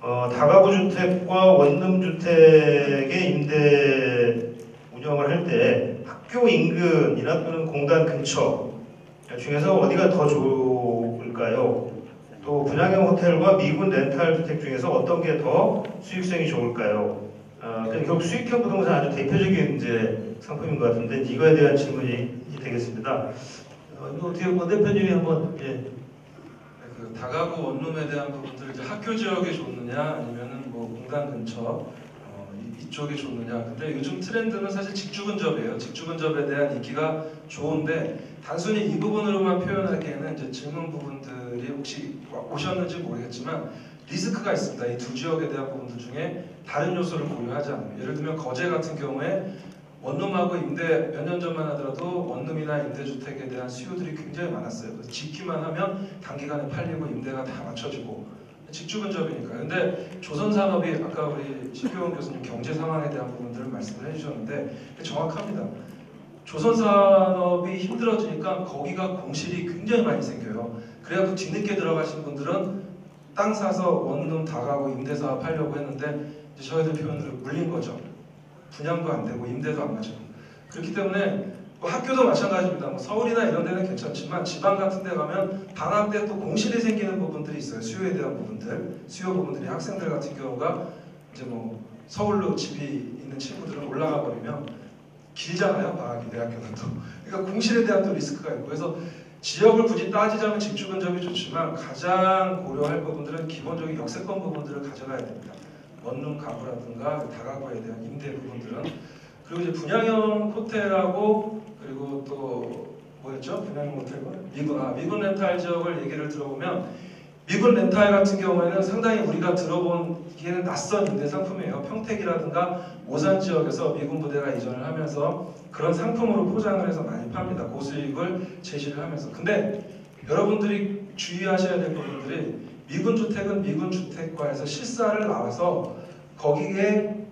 다가구 주택과 원룸 주택의 임대 운영을 할 때 학교 인근이나 또는 공단 근처 중에서 어디가 더 좋을까요? 또 분양형 호텔과 미군 렌탈 주택 중에서 어떤 게 더 수익성이 좋을까요? 결국 수익형 부동산 아주 대표적인 이제 상품인 것 같은데 이거에 대한 질문이 되겠습니다. 이거 어떻게 권 대표님이 한번 그 다가구 원룸에 대한 부분들 이제 학교 지역에 좋느냐 아니면은 뭐 공단 근처 이쪽이 좋느냐. 근데 요즘 트렌드는 사실 직주 근접이에요. 직주 근접에 대한 인기가 좋은데 단순히 이 부분으로만 표현하기에는 이제 질문 부분들이 혹시 오셨는지 모르겠지만 리스크가 있습니다. 이 두 지역에 대한 부분들 중에 다른 요소를 고려하지 않으면, 예를 들면 거제 같은 경우에 원룸하고 임대 몇 년 전만 하더라도 원룸이나 임대주택에 대한 수요들이 굉장히 많았어요. 그래서 짓기만 하면 단기간에 팔리고 임대가 다 맞춰지고 직주 근접이니까요. 근데 조선산업이 아까 우리 신교원 교수님 경제 상황에 대한 부분들을 말씀을 해주셨는데 정확합니다. 조선산업이 힘들어지니까 거기가 공실이 굉장히 많이 생겨요. 그래갖고 뒤늦게 들어가신 분들은 땅 사서 원룸 다가구 임대사업 하려고 했는데 이제 저희들 표현으로 물린 거죠. 분양도 안 되고 임대도 안 맞고. 그렇기 때문에 뭐 학교도 마찬가지입니다. 뭐 서울이나 이런 데는 괜찮지만 지방 같은 데 가면 방학 때 또 공실이 생기는 부분들이 있어요. 수요에 대한 부분들. 수요 부분들이 학생들 같은 경우가 이제 뭐 서울로 집이 있는 친구들은 올라가 버리면 길잖아요. 방학이 대학교는 또. 그러니까 공실에 대한 또 리스크가 있고. 그래서 지역을 굳이 따지자면 직주 근접이 좋지만 가장 고려할 부분들은 기본적인 역세권 부분들을 가져가야 됩니다. 원룸 가구라든가 다가구에 대한 임대 부분들은. 그리고 이제 분양형 호텔하고 그리고 또 뭐였죠? 분양형 호텔과 미군 렌탈 지역을 얘기를 들어보면 미군 렌탈 같은 경우에는 상당히 우리가 들어보기에는 낯선 임대 상품이에요. 평택이라든가 오산 지역에서 미군 부대가 이전을 하면서 그런 상품으로 포장을 해서 많이 팝니다. 고수익을 제시를 하면서. 근데 여러분들이 주의하셔야 될 부분들이 미군 주택은 미군 주택과에서 실사를 나와서 거기에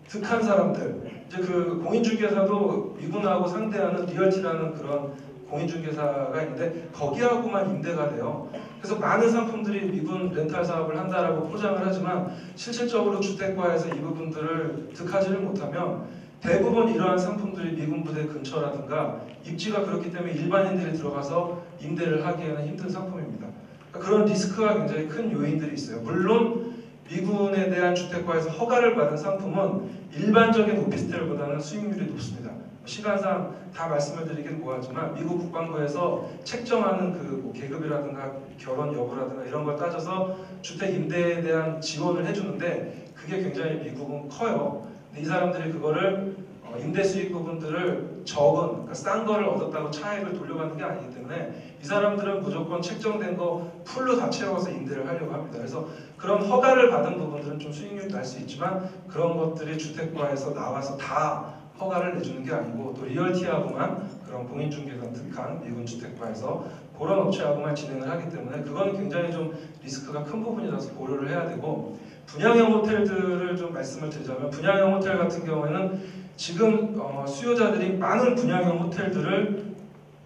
득한 사람들, 이제 그 공인중개사도 미군하고 상대하는 리얼티라는 그런 공인중개사가 있는데 거기하고만 임대가 돼요. 그래서 많은 상품들이 미군 렌탈 사업을 한다라고 포장을 하지만 실질적으로 주택과에서 이 부분들을 득하지를 못하면 대부분 이러한 상품들이 미군 부대 근처라든가 입지가 그렇기 때문에 일반인들이 들어가서 임대를 하기에는 힘든 상품입니다. 그런 리스크가 굉장히 큰 요인들이 있어요. 물론 미군에 대한 주택과에서 허가를 받은 상품은 일반적인 오피스텔보다는 수익률이 높습니다. 시간상 다 말씀을 드리긴 뭐하지만 미국 국방부에서 책정하는 그 계급이라든가 결혼 여부라든가 이런 걸 따져서 주택 임대에 대한 지원을 해주는데 그게 굉장히 미국은 커요. 근데 이 사람들이 그거를 임대 수익 부분들을 적은, 그러니까 싼 거를 얻었다고 차액을 돌려받는 게 아니기 때문에 이 사람들은 무조건 책정된 거 풀로 다 채워서 임대를 하려고 합니다. 그래서 그런 허가를 받은 부분들은 좀 수익률이 날 수 있지만 그런 것들이 주택과에서 나와서 다 허가를 내주는 게 아니고 또 리얼티하고만 그런 공인중개사 득한 미군 주택과에서 그런 업체하고만 진행을 하기 때문에 그건 굉장히 좀 리스크가 큰 부분이라서 고려를 해야 되고, 분양형 호텔들을 좀 말씀을 드리자면 분양형 호텔 같은 경우에는 지금 수요자들이 많은 분양형 호텔들을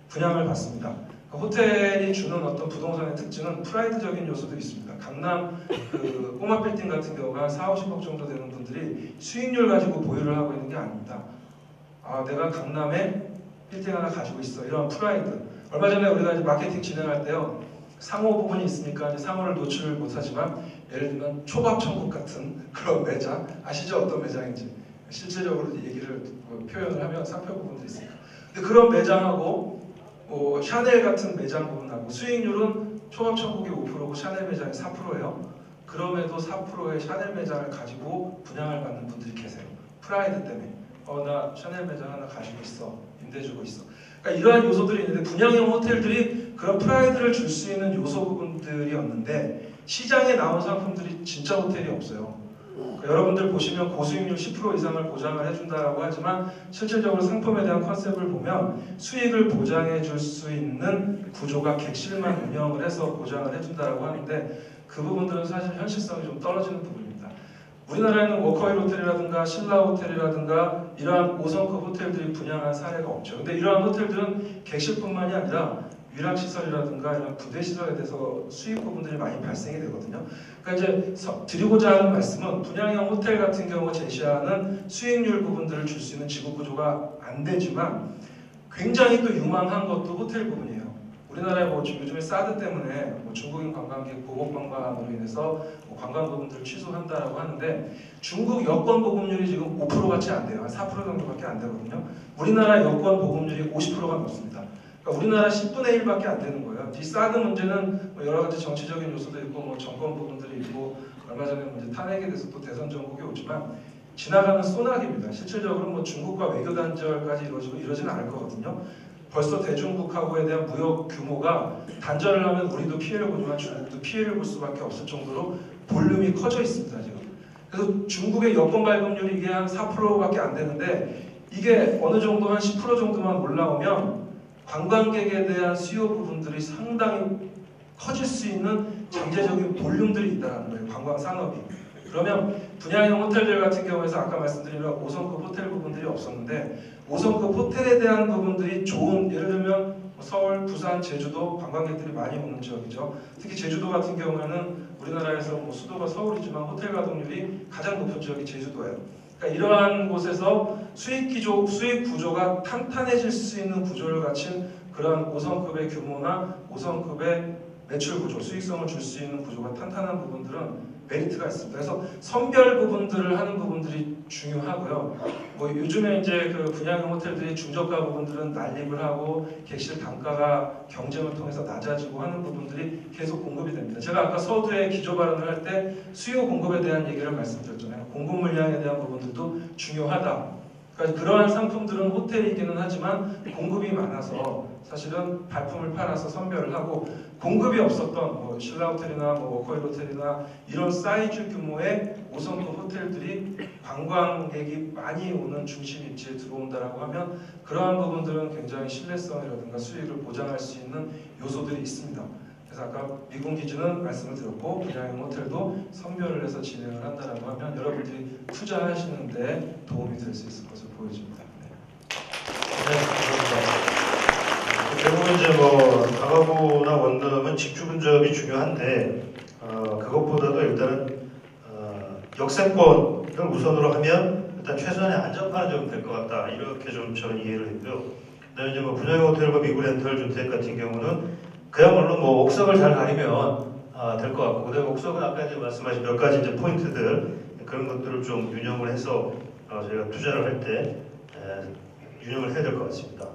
분양을 받습니다. 호텔이 주는 어떤 부동산의 특징은 프라이드적인 요소도 있습니다. 강남 그 꼬마 빌딩 같은 경우가 4, 50억 정도 되는 분들이 수익률 가지고 보유를 하고 있는 게 아닙니다. 아, 내가 강남에 빌딩 하나 가지고 있어. 이런 프라이드. 얼마 전에 우리가 이제 마케팅 진행할 때요. 상호 부분이 있으니까 이제 상호를 노출을 못하지만 예를 들면 초밥천국 같은 그런 매장 아시죠? 어떤 매장인지 실제적으로 얘기를 표현을 하면 상표 부분들이 있으니까. 근데 그런 매장하고 샤넬 같은 매장 부분하고 수익률은 초밥천국이 5%고 샤넬 매장이 4%예요. 그럼에도 4%의 샤넬 매장을 가지고 분양을 받는 분들이 계세요. 프라이드 때문에. 나 샤넬 매장 하나 가지고 있어. 임대 주고 있어. 그러니까 이러한 요소들이 있는데 분양형 호텔들이 그런 프라이드를 줄 수 있는 요소 부분들이었는데 시장에 나온 상품들이 진짜 호텔이 없어요. 그러니까 여러분들 보시면 고수익률 10% 이상을 보장을 해준다라고 하지만 실질적으로 상품에 대한 컨셉을 보면 수익을 보장해 줄 수 있는 구조가 객실만 운영을 해서 보장을 해준다라고 하는데 그 부분들은 사실 현실성이 좀 떨어지는 부분입니다. 우리나라에는 워커힐 호텔이라든가 신라 호텔이라든가 이러한 5성급 호텔들이 분양한 사례가 없죠. 근데 이러한 호텔들은 객실뿐만이 아니라 위락시설이라든가 이런 부대시설에 대해서 수익 부분들이 많이 발생이 되거든요. 그러니까 이제 드리고자 하는 말씀은 분양형 호텔 같은 경우 제시하는 수익률 부분들을 줄 수 있는 지급구조가 안 되지만 굉장히 또 유망한 것도 호텔 부분이에요. 우리나라에 뭐 요즘에 사드 때문에 뭐 중국인 관광객 보복 관광으로 인해서 뭐 관광 부분들을 취소한다라고 하는데 중국 여권 보급률이 지금 5%밖에 안 돼요. 한 4% 정도밖에 안 되거든요. 우리나라 여권 보급률이 50%가 넘습니다. 그러니까 우리나라 10분의 1밖에 안 되는 거예요. 이 사드 문제는 뭐 여러 가지 정치적인 요소도 있고 뭐 정권 부분들이 있고 얼마 전에 이제 탄핵에 대해서 또 대선 정국이 오지만 지나가는 소나기입니다. 실질적으로 뭐 중국과 외교 단절까지 이루어지고 이러지는 않을 거거든요. 벌써 대중국하고에 대한 무역 규모가 단절을 하면 우리도 피해를 보지만 중국도 피해를 볼 수밖에 없을 정도로 볼륨이 커져 있습니다. 지금. 그래서 중국의 여권 발급률이 이게 한 4%밖에 안 되는데 이게 어느 정도 한 10% 정도만 올라오면 관광객에 대한 수요 부분들이 상당히 커질 수 있는 잠재적인 볼륨들이 있다는 거예요. 관광 산업이. 그러면 분양형 호텔들 같은 경우에서 아까 말씀드린 5성급 호텔 부분들이 없었는데 5성급 호텔에 대한 부분들이 좋은, 예를 들면 서울, 부산, 제주도 관광객들이 많이 오는 지역이죠. 특히 제주도 같은 경우에는 우리나라에서 뭐 수도가 서울이지만 호텔 가동률이 가장 높은 지역이 제주도예요. 그러니까 이러한 곳에서 수익 구조가 탄탄해질 수 있는 구조를 갖춘 그러한 5성급의 규모나 5성급의 매출 구조, 수익성을 줄 수 있는 구조가 탄탄한 부분들은 메리트가 있습니다. 그래서 선별 부분들을 하는 부분들이 중요하고요. 뭐 요즘에 이제 그 분양형 호텔들이 중저가 부분들은 난립을 하고 객실 단가가 경쟁을 통해서 낮아지고 하는 부분들이 계속 공급이 됩니다. 제가 아까 서두에 기조 발언을 할 때 수요 공급에 대한 얘기를 말씀드렸잖아요. 공급 물량에 대한 부분들도 중요하다. 그러니까 그러한 상품들은 호텔이기는 하지만 공급이 많아서 사실은 발품을 팔아서 선별을 하고 공급이 없었던 뭐 신라호텔이나 뭐 워커힐 호텔이나 이런 사이즈 규모의 5성급 호텔들이 관광객이 많이 오는 중심 입지에 들어온다라고 하면 그러한 부분들은 굉장히 신뢰성이라든가 수익을 보장할 수 있는 요소들이 있습니다. 그래서 아까 미군 기준은 말씀을 드렸고 분양형 호텔도 선별을 해서 진행을 한다라고 하면 여러분들이 투자하시는데 도움이 될 수 있을 것으로 보여집니다. 네, 결국은 이제 뭐 다가구나 원룸은 직주 분접이 중요한데 그것보다도 일단은 역세권을 우선으로 하면 일단 최소한의 안전판은 좀 될 것 같다 이렇게 좀 저는 이해를 했고요. 그다음에 이제 뭐 분양형 호텔과 미국 렌털 주택 같은 경우는 그야말로 뭐 옥석을 잘 가리면 될 것 같고 그다음에 옥석은 아까 이제 말씀하신 몇 가지 이제 포인트들 그런 것들을 좀 유념을 해서 저희가 투자를 할 때 유념을 해야 될 것 같습니다.